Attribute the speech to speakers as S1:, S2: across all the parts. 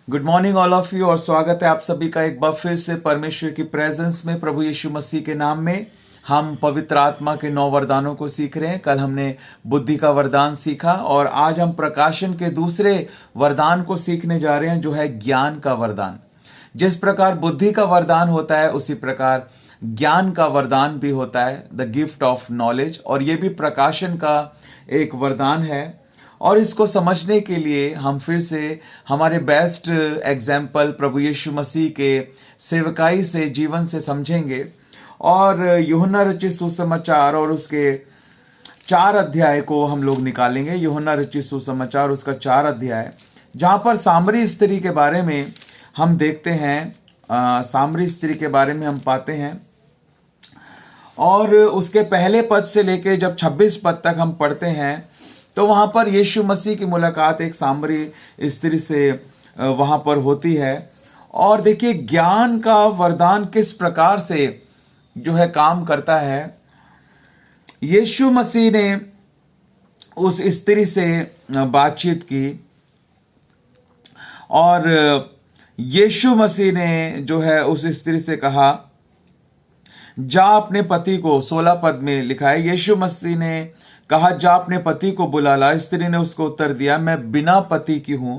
S1: Good morning all of you और स्वागत है आप सभी का एक बार फिर से परमेश्वर की प्रेजेंस में। प्रभु यीशु मसीह के नाम में हम पवित्र आत्मा के 9 वरदानों को सीख रहे हैं। कल हमने बुद्धि का वरदान सीखा और आज हम प्रकाशन के दूसरे वरदान को सीखने जा रहे हैं, जो है ज्ञान का वरदान। जिस प्रकार बुद्धि का वरदान होता है उसी प्रकार ज्ञान का वरदान भी होता है, द गिफ्ट ऑफ नॉलेज। और ये भी प्रकाशन का एक वरदान है। और इसको समझने के लिए हम फिर से हमारे बेस्ट एग्जाम्पल प्रभु यीशु मसीह के सेवकाई से, जीवन से समझेंगे। और यूहन्ना रचित सुसमाचार और उसके 4 अध्याय को हम लोग निकालेंगे। यूहन्ना रचित सुसमाचार उसका 4 अध्याय, जहां पर सामरी स्त्री के बारे में हम देखते हैं। सामरी स्त्री के बारे में हम पाते हैं और उसके पहले पद से लेके जब 26 पद तक हम पढ़ते हैं तो वहां पर यीशु मसीह की मुलाकात एक सामरी स्त्री से वहां पर होती है। और देखिए ज्ञान का वरदान किस प्रकार से जो है काम करता है। यीशु मसीह ने उस स्त्री से बातचीत की और यीशु मसीह ने जो है उस स्त्री से कहा, जा अपने पति को, 16 पद में लिखा है, यीशु मसीह ने कहा, जा अपने पति को बुला ला। स्त्री ने उसको उत्तर दिया, मैं बिना पति की हूं।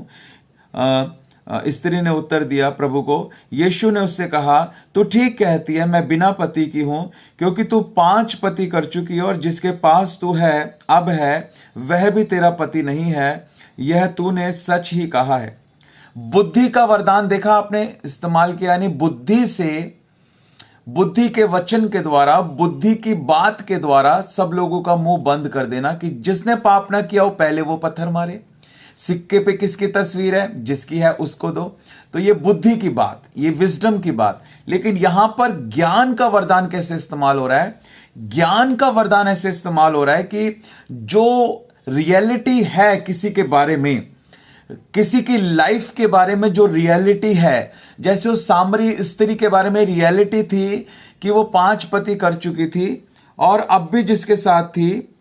S1: स्त्री ने उत्तर दिया प्रभु को। यीशु ने उससे कहा, तू ठीक कहती है, मैं बिना पति की हूं, क्योंकि तू 5 पति कर चुकी है और जिसके पास तू है अब है वह भी तेरा पति नहीं है। यह तूने सच ही कहा है। बुद्धि का वरदान देखा आपने इस्तेमाल किया, यानी बुद्धि से, बुद्धि के वचन के द्वारा, बुद्धि की बात के द्वारा सब लोगों का मुंह बंद कर देना कि जिसने पाप ना किया हो पहले वो पत्थर मारे। सिक्के पे किसकी तस्वीर है? जिसकी है उसको दो। तो ये बुद्धि की बात, ये विजडम की बात। लेकिन यहां पर ज्ञान का वरदान कैसे इस्तेमाल हो रहा है? ज्ञान का वरदान ऐसे इस्तेमाल हो रहा है कि जो रियलिटी है किसी के बारे में, किसी की लाइफ के बारे में जो रियलिटी है, जैसे उस सामरी स्त्री के बारे में रियलिटी थी कि वो 5 पति कर चुकी थी और अब भी जिसके साथ थी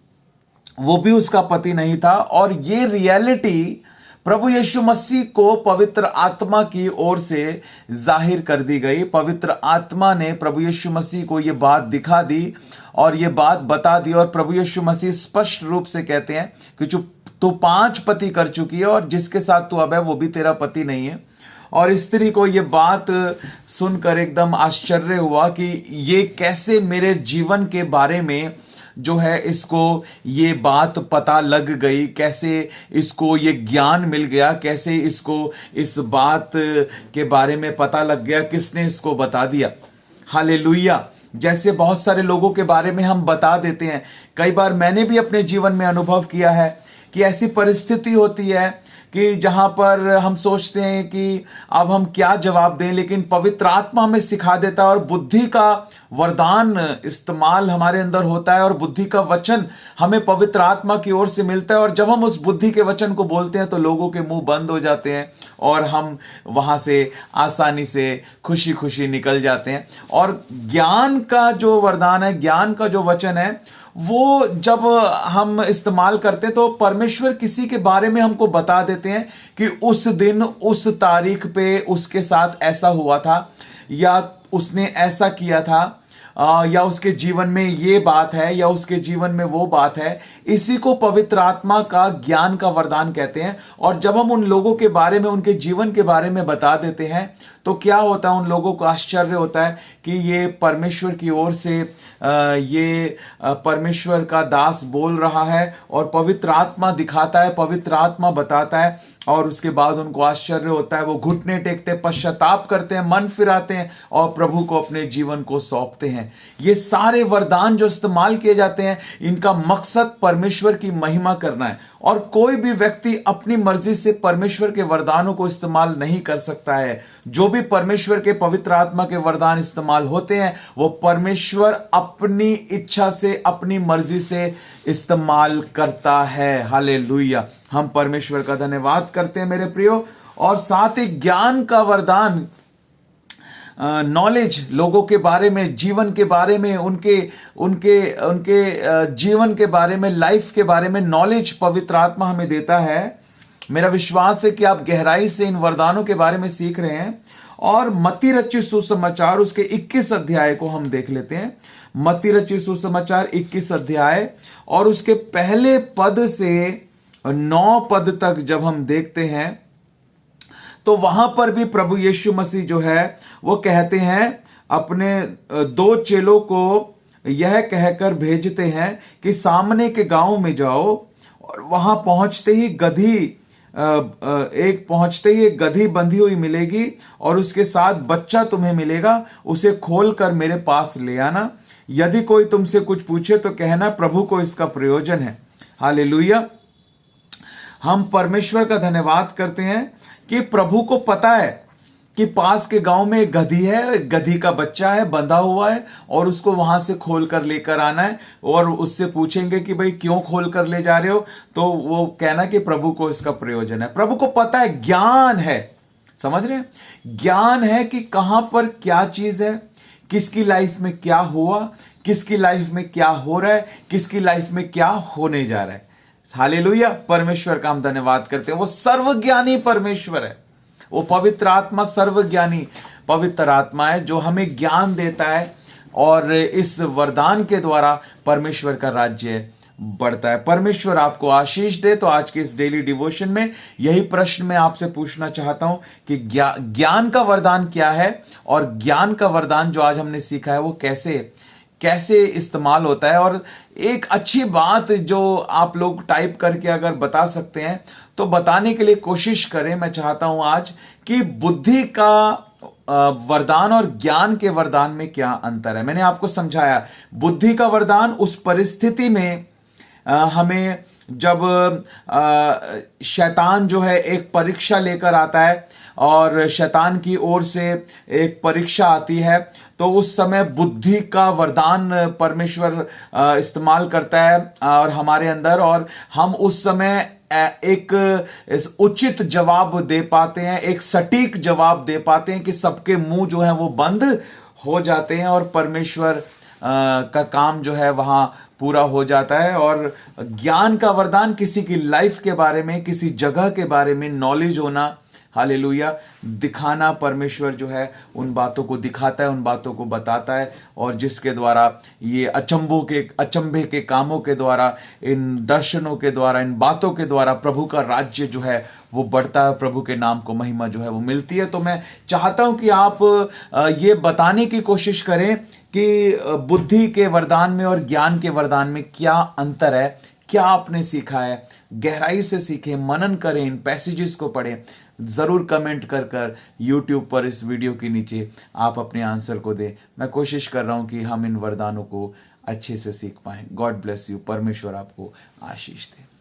S1: वो भी उसका पति नहीं था। और ये रियलिटी प्रभु यीशु मसीह को पवित्र आत्मा की ओर से जाहिर कर दी गई। पवित्र आत्मा ने प्रभु यीशु मसीह को ये बात दिखा दी और ये बात बता दी। और प्रभु यीशु मसीह स्पष्ट रूप से कहते हैं कि जो तू 5 पति कर चुकी है और जिसके साथ तू अब है वो भी तेरा पति नहीं है। और स्त्री को ये बात सुनकर एकदम आश्चर्य हुआ कि ये कैसे मेरे जीवन के बारे में जो है इसको ये बात पता लग गई, कैसे इसको ये ज्ञान मिल गया, कैसे इसको इस बात के बारे में पता लग गया, किसने इसको बता दिया। हालेलुया। जैसे बहुत सारे लोगों के बारे में हम बता देते हैं। कई बार मैंने भी अपने जीवन में अनुभव किया है कि ऐसी परिस्थिति होती है कि जहां पर हम सोचते हैं कि अब हम क्या जवाब दें, लेकिन पवित्र आत्मा हमें सिखा देता है और बुद्धि का वरदान इस्तेमाल हमारे अंदर होता है और बुद्धि का वचन हमें पवित्र आत्मा की ओर से मिलता है। और जब हम उस बुद्धि के वचन को बोलते हैं तो लोगों के मुंह बंद हो जाते हैं और हम वहां से आसानी से खुशी खुशी निकल जाते हैं। और ज्ञान का जो वरदान है, ज्ञान का जो वचन है, वो जब हम इस्तेमाल करते हैं तो परमेश्वर किसी के बारे में हमको बता देते हैं कि उस दिन उस तारीख पे उसके साथ ऐसा हुआ था या उसने ऐसा किया था, या उसके जीवन में ये बात है या उसके जीवन में वो बात है। इसी को पवित्र आत्मा का ज्ञान का वरदान कहते हैं। और जब हम उन लोगों के बारे में, उनके जीवन के बारे में बता देते हैं तो क्या होता है, उन लोगों को आश्चर्य होता है कि ये परमेश्वर की ओर से ये परमेश्वर का दास बोल रहा है और पवित्र आत्मा दिखाता है, पवित्र आत्मा बताता है। और उसके बाद उनको आश्चर्य होता है, वो घुटने टेकते हैं, पश्चाताप करते हैं, मन फिराते हैं और प्रभु को अपने जीवन को सौंपते हैं। ये सारे वरदान जो इस्तेमाल किए जाते हैं, इनका मकसद परमेश्वर की महिमा करना है। और कोई भी व्यक्ति अपनी मर्जी से परमेश्वर के वरदानों को इस्तेमाल नहीं कर सकता है। जो भी परमेश्वर के पवित्र आत्मा के वरदान इस्तेमाल होते हैं वो परमेश्वर अपनी इच्छा से, अपनी मर्जी से इस्तेमाल करता है। हालेलुया। हम परमेश्वर का धन्यवाद करते हैं मेरे प्रियो। और साथ ही ज्ञान का वरदान, नॉलेज, लोगों के बारे में, जीवन के बारे में, उनके उनके उनके जीवन के बारे में, लाइफ के बारे में नॉलेज पवित्र आत्मा हमें देता है। मेरा विश्वास है कि आप गहराई से इन वरदानों के बारे में सीख रहे हैं। और मत्ती रचित सुसमाचार उसके 21 अध्याय को हम देख लेते हैं। मत्ती रचित सुसमाचार 21 अध्याय और उसके पहले पद से 9 पद तक जब हम देखते हैं तो वहां पर भी प्रभु यीशु मसीह जो है वो कहते हैं, अपने 2 चेलों को यह कहकर भेजते हैं कि सामने के गांव में जाओ और वहां पहुंचते ही एक गधी बंधी हुई मिलेगी और उसके साथ बच्चा तुम्हें मिलेगा, उसे खोलकर मेरे पास ले आना। यदि कोई तुमसे कुछ पूछे तो कहना प्रभु को इसका प्रयोजन है। हालेलुया। हम परमेश्वर का धन्यवाद करते हैं कि प्रभु को पता है कि पास के गांव में एक गधी है, एक गधी का बच्चा है, बंधा हुआ है और उसको वहां से खोल कर लेकर आना है। और उससे पूछेंगे कि भाई क्यों खोल कर ले जा रहे हो, तो वो कहना कि प्रभु को इसका प्रयोजन है। प्रभु को पता है, ज्ञान है, समझ रहे हैं, ज्ञान है कि कहां पर क्या चीज है, किसकी लाइफ में क्या हुआ, किसकी लाइफ में क्या हो रहा है, किसकी लाइफ में क्या होने जा रहा है। हालेलुया। परमेश्वर का हम धन्यवाद करते हैं। वो सर्वज्ञानी परमेश्वर है, वो पवित्र आत्मा सर्वज्ञानी पवित्र आत्मा है जो हमें ज्ञान देता है और इस वरदान के द्वारा परमेश्वर का राज्य बढ़ता है। परमेश्वर आपको आशीष दे। तो आज के इस डेली डिवोशन में यही प्रश्न मैं आपसे पूछना चाहता हूं कि ज्ञान का वरदान क्या है और ज्ञान का वरदान जो आज हमने सीखा है वो कैसे इस्तेमाल होता है। और एक अच्छी बात जो आप लोग टाइप करके अगर बता सकते हैं तो बताने के लिए कोशिश करें। मैं चाहता हूं आज कि बुद्धि का वरदान और ज्ञान के वरदान में क्या अंतर है। मैंने आपको समझाया, बुद्धि का वरदान उस परिस्थिति में हमें जब शैतान जो है एक परीक्षा लेकर आता है और शैतान की ओर से एक परीक्षा आती है, तो उस समय बुद्धि का वरदान परमेश्वर इस्तेमाल करता है और हमारे अंदर, और हम उस समय एक उचित जवाब दे पाते हैं, एक सटीक जवाब दे पाते हैं कि सबके मुंह जो है वो बंद हो जाते हैं और परमेश्वर का काम जो है वहां पूरा हो जाता है। और ज्ञान का वरदान किसी की लाइफ के बारे में, किसी जगह के बारे में नॉलेज होना, हालेलुया, दिखाना। परमेश्वर जो है उन बातों को दिखाता है, उन बातों को बताता है और जिसके द्वारा ये अचंभे के कामों के द्वारा, इन दर्शनों के द्वारा, इन बातों के द्वारा प्रभु का राज्य जो है वो बढ़ता है, प्रभु के नाम को महिमा जो है वो मिलती है। तो मैं चाहता हूं कि आप ये बताने की कोशिश करें कि बुद्धि के वरदान में और ज्ञान के वरदान में क्या अंतर है, क्या आपने सीखा है। गहराई से सीखें, मनन करें, इन पैसेजेस को पढ़ें। जरूर कमेंट कर YouTube पर इस वीडियो के नीचे आप अपने आंसर को दें। मैं कोशिश कर रहा हूं कि हम इन वरदानों को अच्छे से सीख पाएं। God bless you. परमेश्वर आपको आशीष दे।